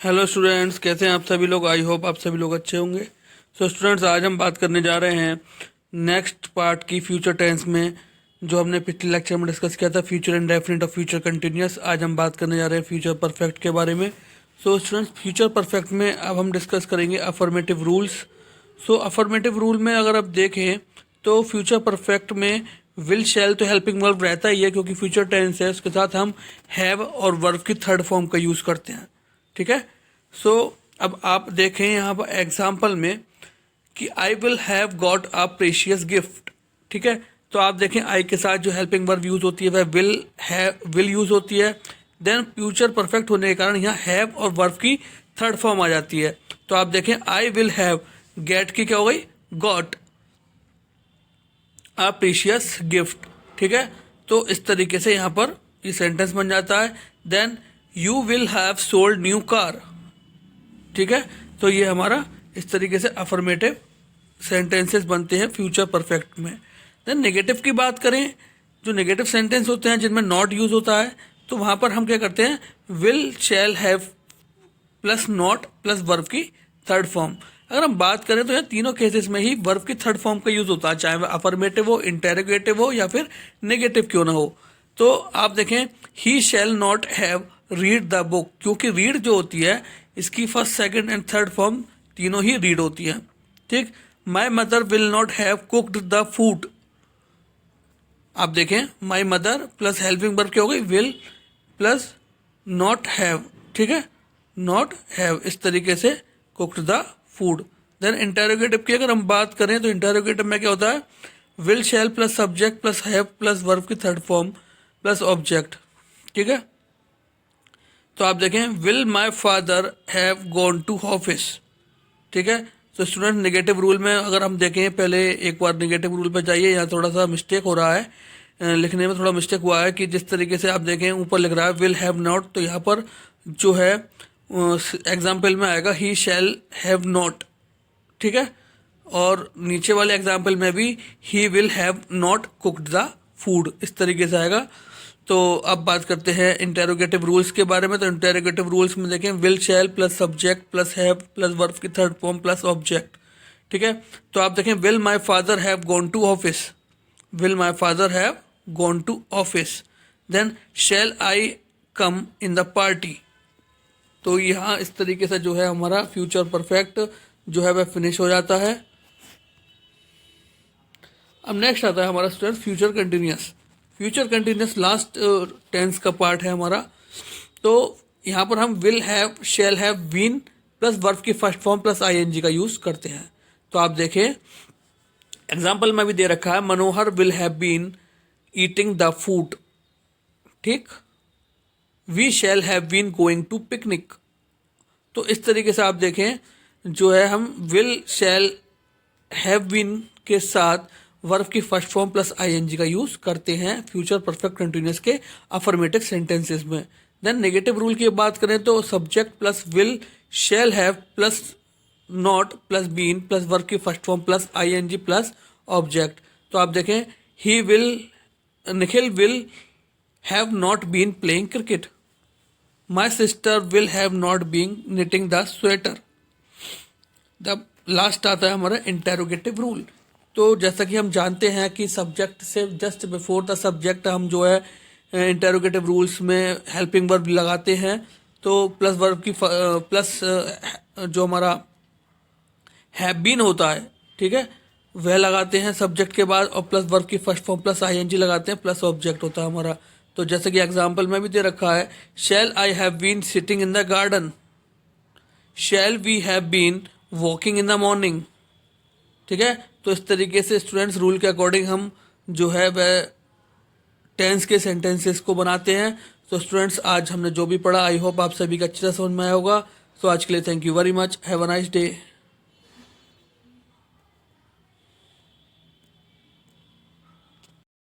Hello students, कैसे हैं आप सभी लोग। आई होप आप सभी लोग अच्छे होंगे। सो स्टूडेंट्स, आज हम बात करने जा रहे हैं नेक्स्ट पार्ट की फ्यूचर टेंस में, जो हमने पिछले लेक्चर में डिस्कस किया था, फ्यूचर इंडेफिनिट और फ्यूचर कंटिन्यूअस। आज हम बात करने जा रहे हैं फ्यूचर परफेक्ट के बारे में। सो स्टूडेंट्स, फ्यूचर परफेक्ट में अब हम डिस्कस करेंगे अफर्मेटिव रूल्स। सो अफर्मेटिव रूल में अगर आप देखें तो फ्यूचर परफेक्ट में विल शैल तो हेल्पिंग वर्ब रहता ही है, क्योंकि फ्यूचर टेंस है, उसके साथ हम हैव और वर्ब की थर्ड फॉर्म का यूज़ करते हैं। ठीक है। सो अब आप देखें यहाँ पर एग्जाम्पल में कि I will have got a precious gift. ठीक है। तो आप देखें आई के साथ जो हेल्पिंग वर्ब यूज होती है वह विल यूज होती है। देन फ्यूचर परफेक्ट होने के कारण यहाँ हैव और वर्ब की थर्ड फॉर्म आ जाती है। तो आप देखें आई विल हैव, गेट की क्या हो गई, गॉट अ प्रीशियस गिफ्ट। ठीक है। तो इस तरीके से यहाँ पर ये सेंटेंस बन जाता है। Then you will have sold new car. ठीक है। तो ये हमारा इस तरीके से अफर्मेटिव सेंटेंसेस बनते हैं फ्यूचर परफेक्ट में। देन नेगेटिव की बात करें, जो नेगेटिव सेंटेंस होते हैं जिनमें नॉट यूज होता है, तो वहाँ पर हम क्या करते हैं, will shall have plus not plus verb की थर्ड फॉर्म। अगर हम बात करें तो यहाँ तीनों केसेस में ही वर्ब की थर्ड फॉर्म का यूज होता है, चाहे वह अफर्मेटिव हो, इंटेरोगेटिव हो या फिर नेगेटिव क्यों ना हो। तो आप देखें, he shall not have read the book, क्योंकि रीड जो होती है इसकी first second and third form तीनों ही रीड होती है। ठीक। My mother will not have cooked the food. आप देखें, my mother plus helping verb क्या हो गई, विल प्लस नॉट हैव। ठीक है, नॉट हैव, इस तरीके से cooked the food. Then interrogative की अगर हम बात करें तो इंटेरोगेटिव में क्या होता है, will shall plus subject plus have plus verb की थर्ड फॉर्म प्लस ऑब्जेक्ट। ठीक है। तो आप देखें, will my father have gone to office. ठीक है। तो स्टूडेंट, नेगेटिव रूल में अगर हम देखें, पहले एक बार नेगेटिव रूल पर जाइए, यहाँ थोड़ा सा मिस्टेक हो रहा है, लिखने में थोड़ा मिस्टेक हुआ है कि जिस तरीके से आप देखें ऊपर लिख रहा है विल हैव नॉट, तो यहाँ पर जो है एग्जाम्पल में आएगा ही शैल हैव नॉट। ठीक है। और नीचे वाले एग्जाम्पल में भी he will have not cooked the food, इस तरीके से आएगा। तो अब बात करते हैं इंटेरोगेटिव रूल्स के बारे में। तो इंटेरोगेटिव रूल्स में देखें, will shall plus subject plus have plus verb की थर्ड फॉर्म प्लस ऑब्जेक्ट। ठीक है। तो आप देखें, will my father have gone to office, will my father have gone to office. Then shall I come in the party. तो यहाँ इस तरीके से जो है हमारा फ्यूचर परफेक्ट जो है वह फिनिश हो जाता है। अब नेक्स्ट आता है हमारा student future continuous. Future continuous last tense का पार्ट है हमारा। तो यहाँ पर हम will have, shall have, been plus verb की फर्स्ट फॉर्म प्लस आईएनजी का यूज करते हैं। तो आप देखें, एग्जाम्पल में भी दे रखा है, Manohar will have been eating the food. ठीक। We shall have been going to picnic. तो इस तरीके से आप देखें, जो है हम विल शैल हैव बीन के साथ वर्ब की फर्स्ट फॉर्म प्लस आईएनजी का यूज करते हैं फ्यूचर परफेक्ट कंटिन्यूअस के अफर्मेटिव सेंटेंसेस में। देन नेगेटिव रूल की बात करें तो subject plus will shall have plus not plus been plus verb की first form plus ING plus object. तो आप देखें, he will, Nikhil will have not been playing cricket. My sister will have not been knitting the sweater. The last आता है हमारा interrogative rule. तो जैसा कि हम जानते हैं कि सब्जेक्ट से जस्ट बिफोर द सब्जेक्ट हम जो है इंटेरोगेटिव रूल्स में हेल्पिंग वर्ब लगाते हैं। तो प्लस वर्ब की प्लस जो हमारा हैव बीन होता है, ठीक है, वह लगाते हैं सब्जेक्ट के बाद, और प्लस वर्ब की फर्स्ट फॉर्म प्लस आईएनजी लगाते हैं, प्लस ऑब्जेक्ट होता है हमारा। तो जैसे कि एग्जाम्पल में भी दे रखा है, shall I have been sitting in the garden, shall we have been walking in the morning. ठीक है। तो इस तरीके से स्टूडेंट्स रूल के अकॉर्डिंग हम जो है वह टेंस के सेंटेंसेस को बनाते हैं। तो स्टूडेंट्स, आज हमने जो भी पढ़ा, आई होप आप सभी का अच्छे से समझ में आया होगा। तो आज के लिए thank you very much, have a nice day.